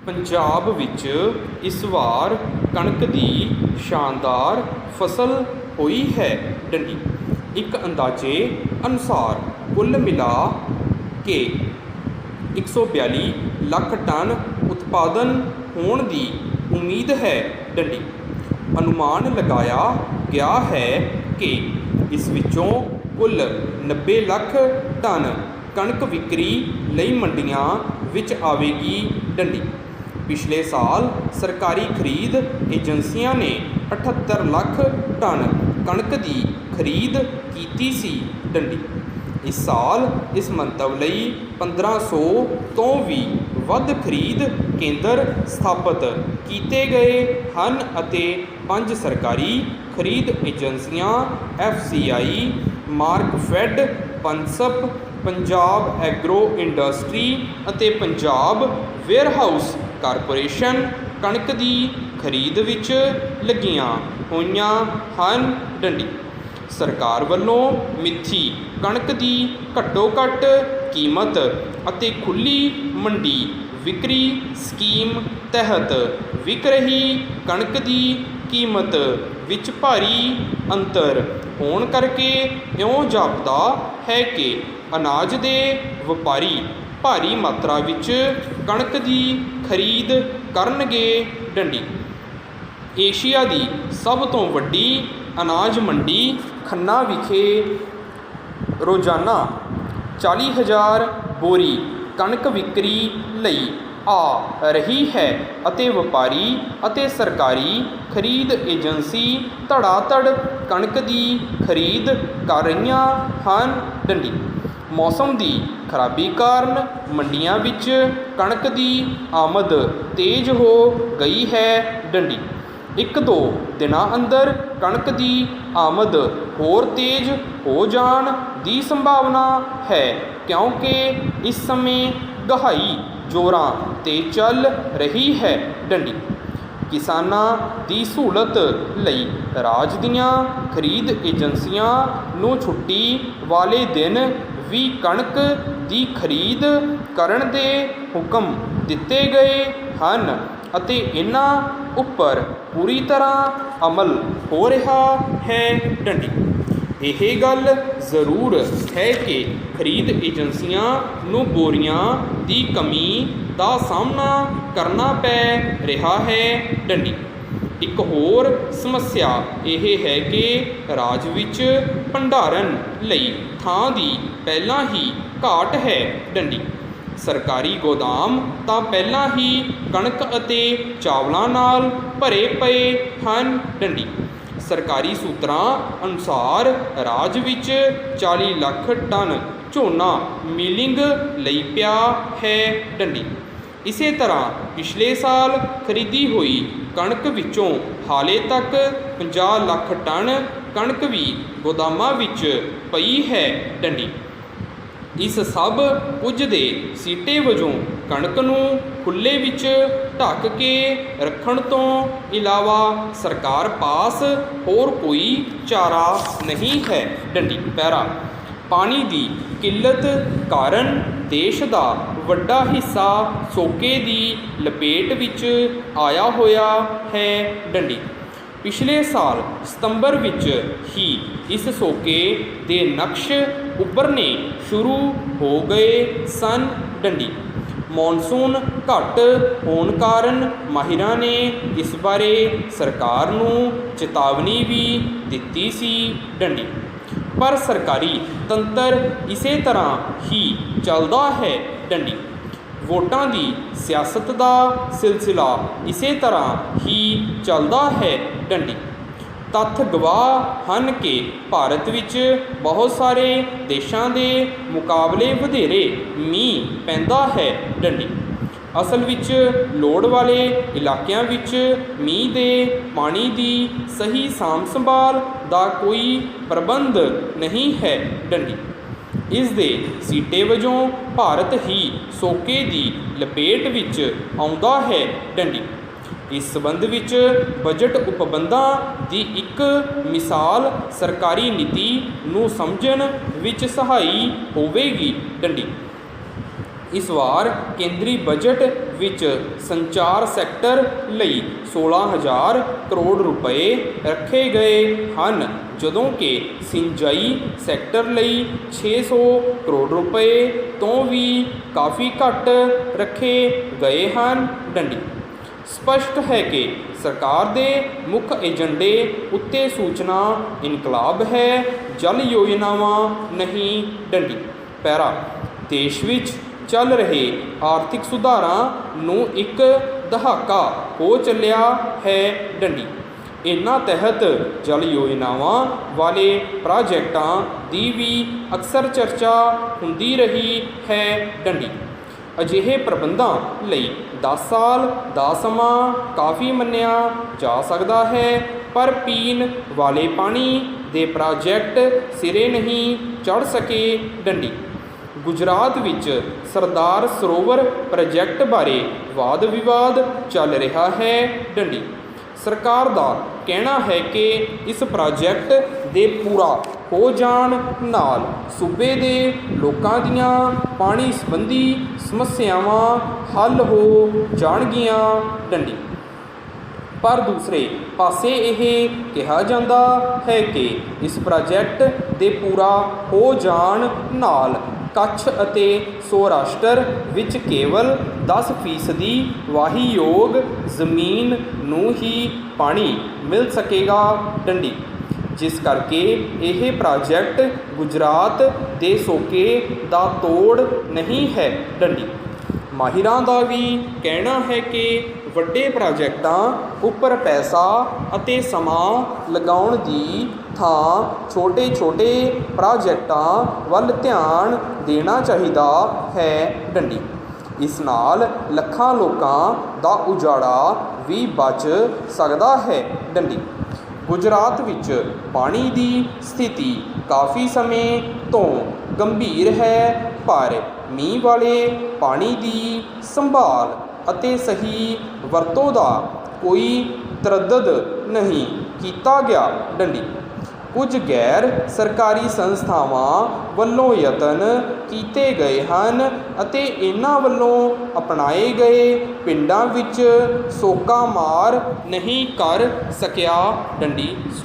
पंजाब विच इस वार कणक दी शानदार फसल हुई है डंडी। एक अंदाजे अनुसार कुल मिला के 142 लाख टन उत्पादन होने की उम्मीद है डंडी। अनुमान लगाया गया है कि इस विचों कुल 90 लाख टन कणक विक्री लई मंडियां विच आवेगी डंडी। पिछले साल सरकारी खरीद एजेंसियां ने 78 लाख टन कणक की खरीद की सी डंडी। इस साल इस मंतव लई 1500 तो भी वध खरीद केंद्र स्थापित किए गए हैं अते 5 सरकारी खरीद एजेंसियां FCI, Markfed, Punsup, Punjab agro industry अते पंजाब वेयरहाउस कारपोरेशन कणक की खरीद विच लगियां होईयां हन डंडी। सरकार वल्लों मिथी कणक की घट्टो घट्ट कीमत अते खुली मंडी विक्री स्कीम तहत विक रही कणक की कीमत विच भारी अंतर होने करके इउं जापदा है कि अनाज दे व्यापारी भारी मात्रा विच कणक की खरीद करनगे डंडी। एशिया की सब तो वड्डी अनाज मंडी खन्ना विखे रोज़ाना 40,000 बोरी कणक विक्री लई आ रही है अते व्यापारी अते सरकारी खरीद एजेंसी धड़ाधड़ कणक की खरीद कर रही हैं डंडी। मौसम की खराबी कारण मंडियां विच कणक की आमद तेज हो गई है डंडी। 1-2 दिनां अंदर कणक की आमद होर तेज हो जाण की संभावना है क्योंकि इस समय गहाई जोरां ते चल रही है डंडी। किसानां दी सहूलत लई राज दीआं खरीद एजेंसियां नूं छुट्टी वाले दिन भी कणक की खरीद करन दे हुक्म दिते गए हैं अते इन्हां उपर पूरी तरह अमल हो रहा है डंडी। यह गल जरूर है कि खरीद एजेंसियां नूं बोरियां की कमी का सामना करना पै रहा है डंडी। एक होर समस्या यह है कि राज विच भंडारण लई थां की पहलां ही घाट है डंडी। सरकारी गोदाम तां पहलां ही कणक अते चावलां नाल भरे पए हैं डंडी। सरकारी सूत्रां अनुसार राज विच 40 लाख टन झोना मिलिंग लई पिया है डंडी। इसे तरह पिछले साल खरीदी हुई कणक विचों हाले तक 50 लाख टन कणक भी गोदामां विच पई है डंडी। इस सब कुछ दे सीटे वजों कणक नूं खुले विच ढक के रखण तो इलावा सरकार पास होर कोई चारा नहीं है डंडी। पैरा पानी की किल्लत कारण देश का वड्डा हिस्सा सोके की लपेट विच आया होया है डंडी। पिछले साल सितंबर विच ही इस सोके दे नक्श उभरने शुरू हो गए सन डंडी। मॉनसून घट होने कारण माहिरां ने इस बारे सरकार नूं चेतावनी भी दिती सी डंडी। पर सरकारी तंत्र इसे तरह ही चलता है डंडी। वोटां की सियासत का सिलसिला इसे तरह ही चलता है डंडी। तत्थ गवाह हैं कि भारत विच बहुत सारे देशों के मुकाबले वधेरे मीह पैंदा है डंडी। असल विच लोड़ वाले इलाकों विच मीह दे पानी की सही साम संभाल का कोई प्रबंध नहीं है डंडी। इस दे सीटे वजों भारत ही सोके की लपेट विच आउंदा है डंडी। इस संबंध विच बजट उपबंधां की एक मिसाल सरकारी नीति नूं समझण विच सहाई होवेगी डंडी। ਇਸ ਵਾਰ ਕੇਂਦਰੀ ਬਜਟ ਵਿੱਚ ਸੰਚਾਰ ਸੈਕਟਰ ਲਈ 16,000 ਕਰੋੜ ਰੁਪਏ ਰੱਖੇ ਗਏ ਹਨ, ਜਦੋਂ ਕਿ ਸਿੰਜਾਈ ਸੈਕਟਰ ਲਈ 600 ਕਰੋੜ ਰੁਪਏ ਤੋਂ ਵੀ ਕਾਫੀ ਘੱਟ ਰੱਖੇ ਗਏ ਹਨ। ਡੰਡੀ। ਸਪਸ਼ਟ ਹੈ ਕਿ ਸਰਕਾਰ ਦੇ ਮੁੱਖ ਏਜੰਡੇ ਉੱਤੇ ਸੂਚਨਾ ਇਨਕਲਾਬ ਹੈ, ਜਲ ਯੋਜਨਾਵਾਂ ਨਹੀਂ। ਡੰਡੀ। ਪੈਰਾ। ਦੇਸ਼ ਵਿੱਚ ਚੱਲ ਰਹੇ ਆਰਥਿਕ ਸੁਧਾਰਾਂ ਨੂੰ ਇੱਕ ਦਹਾਕਾ ਹੋ ਚੱਲਿਆ ਹੈ। ਡੰਡੀ। ਇਹਨਾਂ ਤਹਿਤ ਜਲ ਯੋਜਨਾਵਾਂ ਵਾਲੇ ਪ੍ਰਾਜੈਕਟਾਂ ਦੀ ਵੀ ਅਕਸਰ ਚਰਚਾ ਹੁੰਦੀ ਰਹੀ ਹੈ। ਡੰਡੀ। ਅਜਿਹੇ ਪ੍ਰਬੰਧਾਂ ਲਈ 10 ਸਾਲ ਦਾ ਸਮਾਂ ਕਾਫੀ ਮੰਨਿਆ ਜਾ ਸਕਦਾ ਹੈ, ਪਰ ਪੀਣ ਵਾਲੇ ਪਾਣੀ ਦੇ ਪ੍ਰਾਜੈਕਟ ਸਿਰੇ ਨਹੀਂ ਚੜ੍ਹ ਸਕੇ। ਡੰਡੀ। ਗੁਜਰਾਤ ਵਿੱਚ ਸਰਦਾਰ ਸਰੋਵਰ ਪ੍ਰੋਜੈਕਟ ਬਾਰੇ ਵਾਦ ਵਿਵਾਦ ਚੱਲ ਰਿਹਾ ਹੈ। ਡੰਡੀ। ਸਰਕਾਰ ਦਾ ਕਹਿਣਾ ਹੈ ਕਿ ਇਸ ਪ੍ਰੋਜੈਕਟ ਦੇ ਪੂਰਾ ਹੋ ਜਾਣ ਨਾਲ ਸੂਬੇ ਦੇ ਲੋਕਾਂ ਦੀਆਂ ਪਾਣੀ ਸੰਬੰਧੀ ਸਮੱਸਿਆਵਾਂ ਹੱਲ ਹੋ ਜਾਣਗੀਆਂ। ਡੰਡੀ। ਪਰ ਦੂਸਰੇ ਪਾਸੇ ਇਹ ਕਿਹਾ ਜਾਂਦਾ ਹੈ ਕਿ ਇਸ ਪ੍ਰੋਜੈਕਟ ਦੇ ਪੂਰਾ ਹੋ ਜਾਣ ਨਾਲ ਕੱਛ ਅਤੇ ਸੌਰਾਸ਼ਟਰ ਵਿੱਚ ਕੇਵਲ 10% ਵਾਹੀਯੋਗ ਜ਼ਮੀਨ ਨੂੰ ਹੀ ਪਾਣੀ ਮਿਲ ਸਕੇਗਾ। ਡੰਡੀ। ਜਿਸ ਕਰਕੇ ਇਹ ਪ੍ਰੋਜੈਕਟ ਗੁਜਰਾਤ ਦੇ ਸੋਕੇ ਦਾ ਤੋੜ ਨਹੀਂ ਹੈ। ਡੰਡੀ। ਮਾਹਿਰਾਂ ਦਾ ਵੀ ਕਹਿਣਾ ਹੈ ਕਿ ਵੱਡੇ ਪ੍ਰੋਜੈਕਟਾਂ ਉੱਪਰ ਪੈਸਾ ਅਤੇ ਸਮਾਂ ਲਗਾਉਣ ਦੀ ਥਾਂ ਛੋਟੇ ਪ੍ਰੋਜੈਕਟਾਂ ਵੱਲ ਧਿਆਨ ਦੇਣਾ ਚਾਹੀਦਾ ਹੈ। ਡੰਡੀ। ਇਸ ਨਾਲ ਲੱਖਾਂ ਲੋਕਾਂ ਦਾ ਉਜਾੜਾ ਵੀ ਬਚ ਸਕਦਾ ਹੈ। ਡੰਡੀ। ਗੁਜਰਾਤ ਵਿੱਚ ਪਾਣੀ ਦੀ ਸਥਿਤੀ ਕਾਫੀ ਸਮੇਂ ਤੋਂ ਗੰਭੀਰ ਹੈ, ਪਰ ਮੀਂਹ ਵਾਲੇ ਪਾਣੀ ਦੀ ਸੰਭਾਲ ਅਤੇ ਸਹੀ ਵਰਤੋਂ ਦਾ ਕੋਈ ਤਰੱਦਦ ਨਹੀਂ ਕੀਤਾ ਗਿਆ। ਡੰਡੀ। ਕੁਝ ਗੈਰ ਸਰਕਾਰੀ ਸੰਸਥਾਵਾਂ ਵੱਲੋਂ ਯਤਨ ਕੀਤੇ ਗਏ ਹਨ ਅਤੇ ਇਹਨਾਂ ਵੱਲੋਂ ਅਪਣਾਏ ਗਏ ਪਿੰਡਾਂ ਵਿੱਚ ਸੋਕਾ ਮਾਰ ਨਹੀਂ ਕਰ ਸਕਿਆ। ਡੰਡੀ। ਸਟਾਪ।